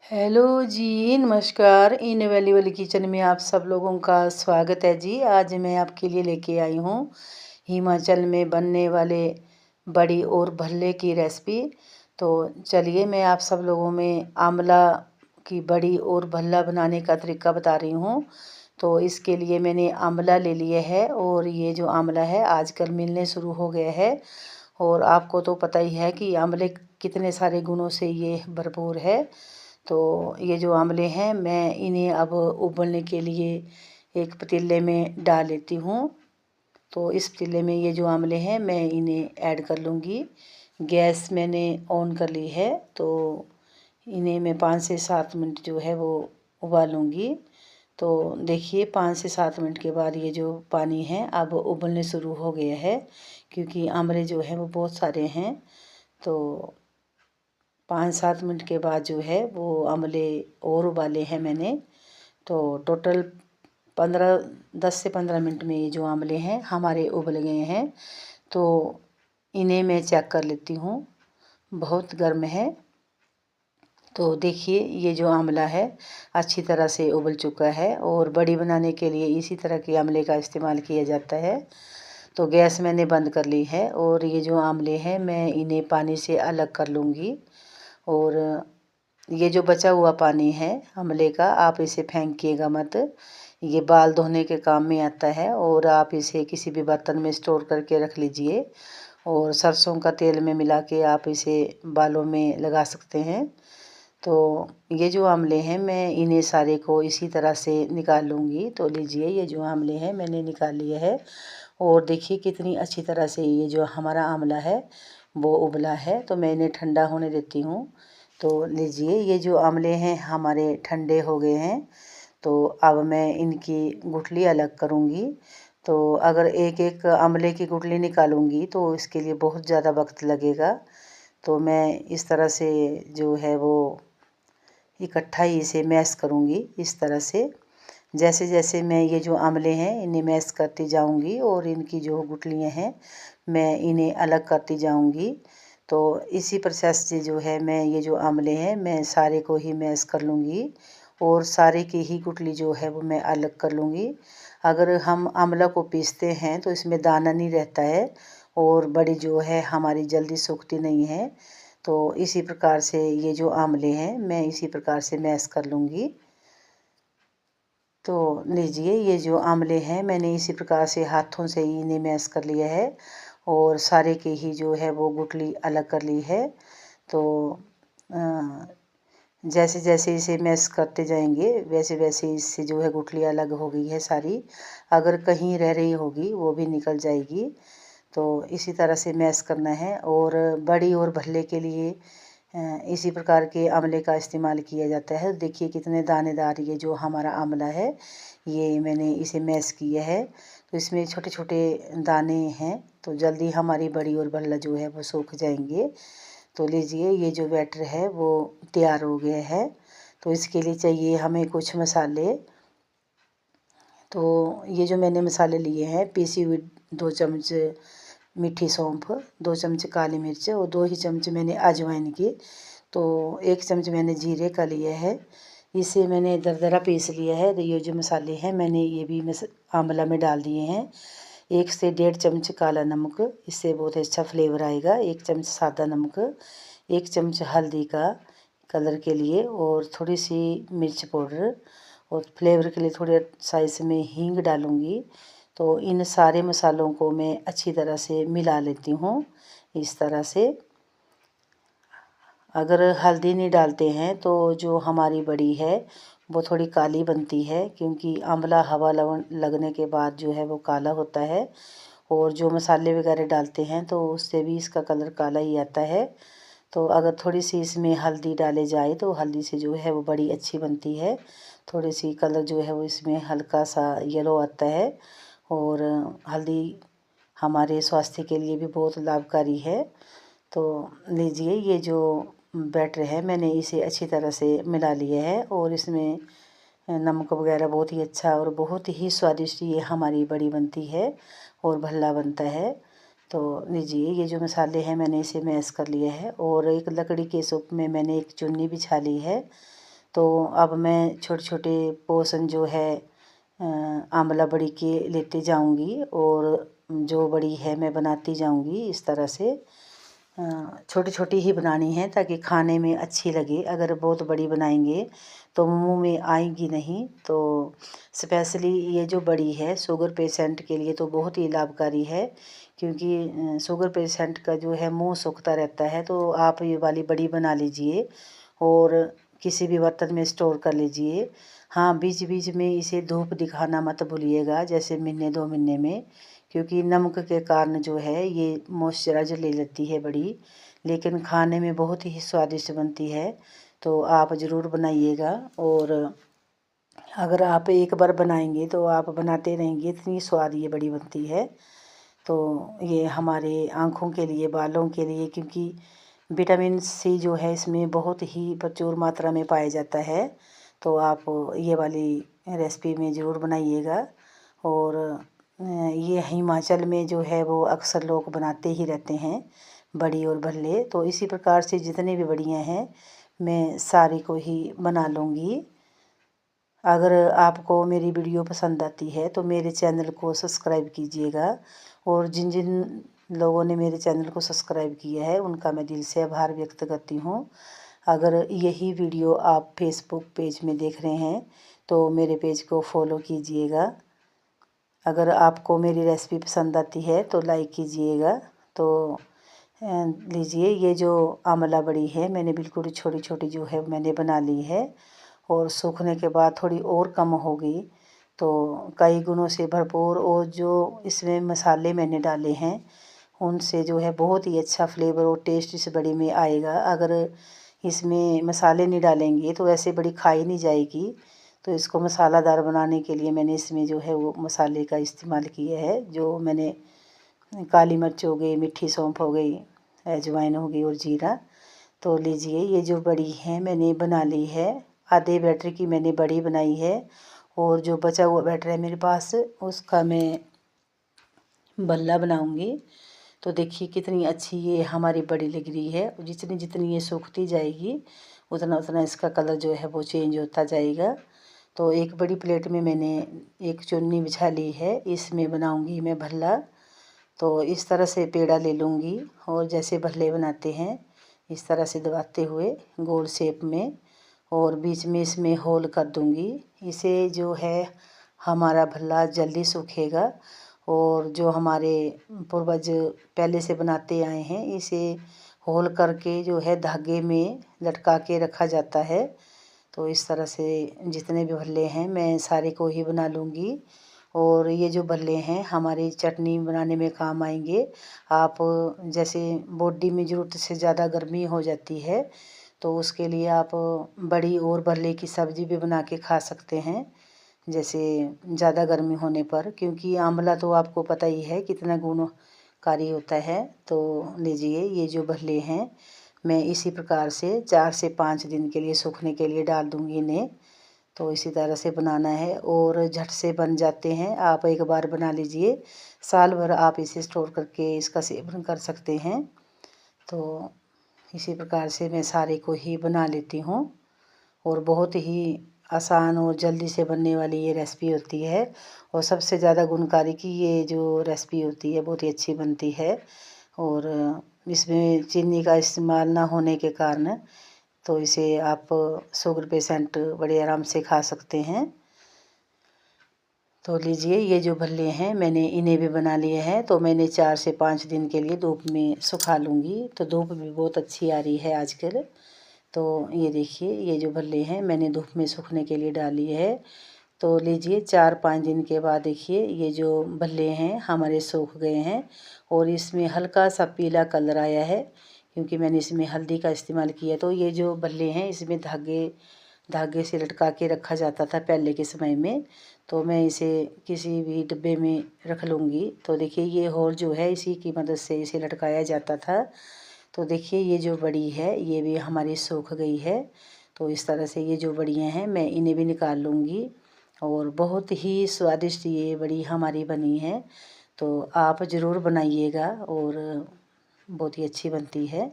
Hello जी, नमस्कार। Invaluable kitchen में आप सब लोगों का स्वागत है जी। आज मैं आपके लिए लेके आई हूँ हिमाचल में बनने वाले बड़ी और भल्ले की रेसिपी। तो चलिए मैं आप सब लोगों में आंवला की बड़ी और भल्ला बनाने का तरीका बता रही हूँ। तो इसके लिए मैंने आंवला ले लिया है और ये जो आंवला है आजकल मिलने शुरू हो गया है। और आपको तो पता ही है कि आंवले कितने सारे गुणों से ये भरपूर है। तो ये जो आंवले हैं मैं इन्हें अब उबलने के लिए एक पतीले में डाल लेती हूँ। तो इस पतीले में ये जो आंवले हैं मैं इन्हें ऐड कर लूँगी। गैस मैंने ऑन कर ली है। तो इन्हें मैं 5 से 7 मिनट जो है वो उबालूँगी। तो देखिए 5 से 7 मिनट के बाद ये जो पानी है अब उबलने शुरू हो गया है, क्योंकि आंवले जो है वो बहुत सारे हैं। तो 5-7 मिनट के बाद जो है वो आंवले और उबाले हैं मैंने। तो टोटल 10 से 15 मिनट में ये जो आंवले हैं हमारे उबल गए हैं। तो इन्हें मैं चेक कर लेती हूँ। बहुत गर्म है। तो देखिए ये जो आंवला है अच्छी तरह से उबल चुका है और बड़ी बनाने के लिए इसी तरह के आंवले का इस्तेमाल किया जाता है। तो गैस मैंने बंद कर ली है और ये जो आंवले हैं मैं इन्हें पानी से अलग कर लूँगी। और ये जो बचा हुआ पानी है आंवले का आप इसे फेंकिएगा मत। ये बाल धोने के काम में आता है और आप इसे किसी भी बर्तन में स्टोर करके रख लीजिए। और सरसों का तेल में मिला के आप इसे बालों में लगा सकते हैं। तो ये जो आंवले हैं मैं इन्हें सारे को इसी तरह से निकाल लूँगी। तो लीजिए ये जो आंवले हैं मैंने निकाल लिए है। और देखिए कितनी अच्छी तरह से ये जो हमारा आंवला है वो उबला है। तो मैं इन्हें ठंडा होने देती हूँ। तो लीजिए ये जो आंवले हैं हमारे ठंडे हो गए हैं। तो अब मैं इनकी गुठली अलग करूँगी। तो अगर एक एक आंवले की गुठली निकालूँगी तो इसके लिए बहुत ज़्यादा वक्त लगेगा। तो मैं इस तरह से जो है वो इकट्ठा ही इसे मैश करूँगी इस तरह से। जैसे जैसे मैं ये जो आंवले हैं इन्हें मैश करती जाऊँगी और इनकी जो गुठलियाँ हैं मैं इन्हें अलग करती जाऊँगी। तो इसी प्रोसेस से जो है मैं ये जो आंवले हैं मैं सारे को ही मैश कर लूँगी और सारे की ही गुठली जो है वो मैं अलग कर लूँगी। अगर हम आंवला को पीसते हैं तो इसमें दाना नहीं रहता है और बड़ी जो है हमारी जल्दी सूखती नहीं है। तो इसी प्रकार से ये जो आंवले हैं मैं इसी प्रकार से मैश कर लूँगी। तो लीजिए ये जो आंवले हैं मैंने इसी प्रकार से हाथों से ही इन्हें मैश कर लिया है और सारे की ही जो है वो गुठली अलग कर ली है। तो जैसे जैसे इसे मैश करते जाएंगे वैसे वैसे इससे जो है गुठली अलग हो गई है सारी। अगर कहीं रह रही होगी वो भी निकल जाएगी। तो इसी तरह से मैश करना है। और बड़ी और भल्ले के लिए इसी प्रकार के आंवले का इस्तेमाल किया जाता है। देखिए कितने दानेदार ये जो हमारा आंवला है ये मैंने इसे मैश किया है। तो इसमें छोटे छोटे दाने हैं तो जल्दी हमारी बड़ी और भल्ला जो है वो सूख जाएंगे। तो लीजिए ये जो बैटर है वो तैयार हो गया है। तो इसके लिए चाहिए हमें कुछ मसाले। तो ये जो मैंने मसाले लिए हैं पीसी हुई 2 चम्मच मीठी सौंफ, 2 चम्मच काली मिर्च और 2 ही चम्मच मैंने अजवाइन की। तो 1 चम्मच मैंने जीरे का लिया है। इसे मैंने दरदरा पीस लिया है। तो ये जो मसाले हैं मैंने ये भी आंवला में डाल दिए हैं। 1 से 1.5 चम्मच काला नमक, इससे बहुत अच्छा फ्लेवर आएगा। 1 चम्मच सादा नमक, 1 चम्मच हल्दी का कलर के लिए और थोड़ी सी मिर्च पाउडर और फ्लेवर के लिए थोड़ा सा इसमें हींग डालूँगी। तो इन सारे मसालों को मैं अच्छी तरह से मिला लेती हूँ इस तरह से। अगर हल्दी नहीं डालते हैं तो जो हमारी बड़ी है वो थोड़ी काली बनती है, क्योंकि आंवला हवा लगने के बाद जो है वो काला होता है। और जो मसाले वगैरह डालते हैं तो उससे भी इसका कलर काला ही आता है। तो अगर थोड़ी सी इसमें हल्दी डाले जाए तो हल्दी से जो है वो बड़ी अच्छी बनती है। थोड़ी सी कलर जो है वो इसमें हल्का सा येलो आता है। और हल्दी हमारे स्वास्थ्य के लिए भी बहुत लाभकारी है। तो लीजिए ये जो बैटर है मैंने इसे अच्छी तरह से मिला लिया है और इसमें नमक वगैरह बहुत ही अच्छा और बहुत ही स्वादिष्ट ये हमारी बड़ी बनती है और भल्ला बनता है। तो लीजिए ये जो मसाले हैं मैंने इसे मैश कर लिया है और एक लकड़ी के सूप में मैंने एक चुन्नी बिछा ली है। तो अब मैं छोटे छोटे पोर्शन जो है आंवला बड़ी के लेते जाऊंगी और जो बड़ी है मैं बनाती जाऊंगी इस तरह से। छोटी छोटी ही बनानी है ताकि खाने में अच्छी लगे। अगर बहुत बड़ी बनाएंगे तो मुंह में आएगी नहीं। तो स्पेशली ये जो बड़ी है शुगर पेशेंट के लिए तो बहुत ही लाभकारी है, क्योंकि शुगर पेशेंट का जो है मुंह सूखता रहता है। तो आप ये वाली बड़ी बना लीजिए और किसी भी बर्तन में स्टोर कर लीजिए। हाँ, बीच बीच में इसे धूप दिखाना मत भूलिएगा, जैसे महीने 2 महीने में, क्योंकि नमक के कारण जो है ये मॉइस्चराइजर ले लेती है बड़ी, लेकिन खाने में बहुत ही स्वादिष्ट बनती है। तो आप ज़रूर बनाइएगा। और अगर आप एक बार बनाएंगे तो आप बनाते रहेंगे, इतनी स्वाद ये बड़ी बनती है। तो ये हमारे आँखों के लिए, बालों के लिए, क्योंकि विटामिन सी जो है इसमें बहुत ही प्रचुर मात्रा में पाया जाता है। तो आप ये वाली रेसिपी में ज़रूर बनाइएगा। और ये हिमाचल में जो है वो अक्सर लोग बनाते ही रहते हैं बड़ी और भल्ले। तो इसी प्रकार से जितने भी बड़ियाँ हैं मैं सारी को ही बना लूँगी। अगर आपको मेरी वीडियो पसंद आती है तो मेरे चैनल को सब्सक्राइब कीजिएगा। और जिन जिन लोगों ने मेरे चैनल को सब्सक्राइब किया है उनका मैं दिल से आभार व्यक्त करती हूँ। अगर यही वीडियो आप फेसबुक पेज में देख रहे हैं तो मेरे पेज को फॉलो कीजिएगा। अगर आपको मेरी रेसिपी पसंद आती है तो लाइक कीजिएगा। तो लीजिए, ये जो आंवला बड़ी है मैंने बिल्कुल छोटी छोटी जो है मैंने बना ली है। और सूखने के बाद थोड़ी और कम हो गई, तो कई गुणों से भरपूर। और जो इसमें मसाले मैंने डाले हैं उनसे जो है बहुत ही अच्छा फ्लेवर और टेस्ट इस बड़ी में आएगा। अगर इसमें मसाले नहीं डालेंगे तो ऐसे बड़ी खाई नहीं जाएगी। तो इसको मसालादार बनाने के लिए मैंने इसमें जो है वो मसाले का इस्तेमाल किया है। जो मैंने काली मिर्च हो गई, मीठी सौंफ हो गई, अजवाइन हो गई और जीरा। तो लीजिए, ये जो बड़ी है मैंने बना ली है। आधे बैटर की मैंने बड़ी बनाई है और जो बचा हुआ बैटर है मेरे पास उसका मैं बल्ला बनाऊंगी। तो देखिए कितनी अच्छी ये हमारी बड़ी लग रही है। जितनी जितनी ये सूखती जाएगी उतना उतना इसका कलर जो है वो चेंज होता जाएगा। तो एक बड़ी प्लेट में मैंने एक चुन्नी बिछा ली है, इसमें बनाऊंगी मैं भल्ला। तो इस तरह से पेड़ा ले लूँगी और जैसे भल्ले बनाते हैं इस तरह से दबाते हुए गोल शेप में, और बीच में इसमें होल कर दूँगी। इसे जो है हमारा भल्ला जल्दी सूखेगा। और जो हमारे पूर्वज पहले से बनाते आए हैं इसे होल करके जो है धागे में लटका के रखा जाता है। तो इस तरह से जितने भी भल्ले हैं मैं सारे को ही बना लूँगी। और ये जो भल्ले हैं हमारी चटनी बनाने में काम आएंगे। आप जैसे बॉडी में ज़रूरत से ज़्यादा गर्मी हो जाती है तो उसके लिए आप बड़ी और भल्ले की सब्ज़ी भी बना के खा सकते हैं, जैसे ज़्यादा गर्मी होने पर, क्योंकि आंवला तो आपको पता ही है कितना गुणकारी होता है। तो लीजिए, ये जो भल्ले हैं मैं इसी प्रकार से 4 से 5 दिन के लिए सूखने के लिए डाल दूँगी इन्हें। तो इसी तरह से बनाना है और झट से बन जाते हैं। आप एक बार बना लीजिए, साल भर आप इसे स्टोर करके इसका सेवन कर सकते हैं। तो इसी प्रकार से मैं सारे को ही बना लेती हूँ और बहुत ही आसान और जल्दी से बनने वाली ये रेसिपी होती है। और सबसे ज़्यादा गुणकारी की ये जो रेसिपी होती है बहुत ही अच्छी बनती है। और इसमें चीनी का इस्तेमाल ना होने के कारण तो इसे आप शुगर पेशेंट बड़े आराम से खा सकते हैं। तो लीजिए, ये जो भल्ले हैं मैंने इन्हें भी बना लिए हैं। तो मैंने 4 से 5 दिन के लिए धूप में सुखा लूँगी। तो धूप भी बहुत अच्छी आ रही है आजकल। तो ये देखिए, ये जो भल्ले हैं मैंने धूप में सूखने के लिए डाली है। तो लीजिए, 4-5 दिन के बाद देखिए ये जो भल्ले हैं हमारे सूख गए हैं और इसमें हल्का सा पीला कलर आया है, क्योंकि मैंने इसमें हल्दी का इस्तेमाल किया। तो ये जो भल्ले हैं इसमें धागे धागे से लटका के रखा जाता था पहले के समय में। तो मैं इसे किसी भी डिब्बे में रख लूँगी। तो देखिए, ये होल जो है इसी की मदद से इसे लटकाया जाता था। तो देखिए, ये जो बड़ी है ये भी हमारी सूख गई है। तो इस तरह से ये जो बड़ियाँ हैं मैं इन्हें भी निकाल लूँगी। और बहुत ही स्वादिष्ट ये बड़ी हमारी बनी है। तो आप ज़रूर बनाइएगा और बहुत ही अच्छी बनती है।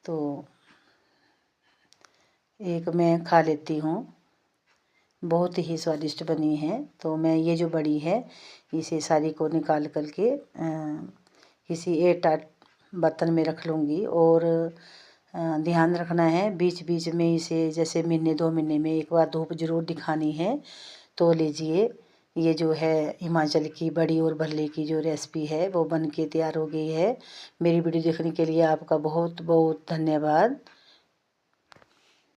तो एक मैं खा लेती हूँ। बहुत ही स्वादिष्ट बनी है। तो मैं ये जो बड़ी है इसे सारी को निकाल करके किसी एयरटाइट बर्तन में रख लूँगी। और ध्यान रखना है बीच बीच में इसे जैसे महीने 2 महीने में एक बार धूप ज़रूर दिखानी है। तो लीजिए ये जो है हिमाचल की बड़ी और भल्ले की जो रेसिपी है वो बन के तैयार हो गई है। मेरी वीडियो देखने के लिए आपका बहुत बहुत धन्यवाद।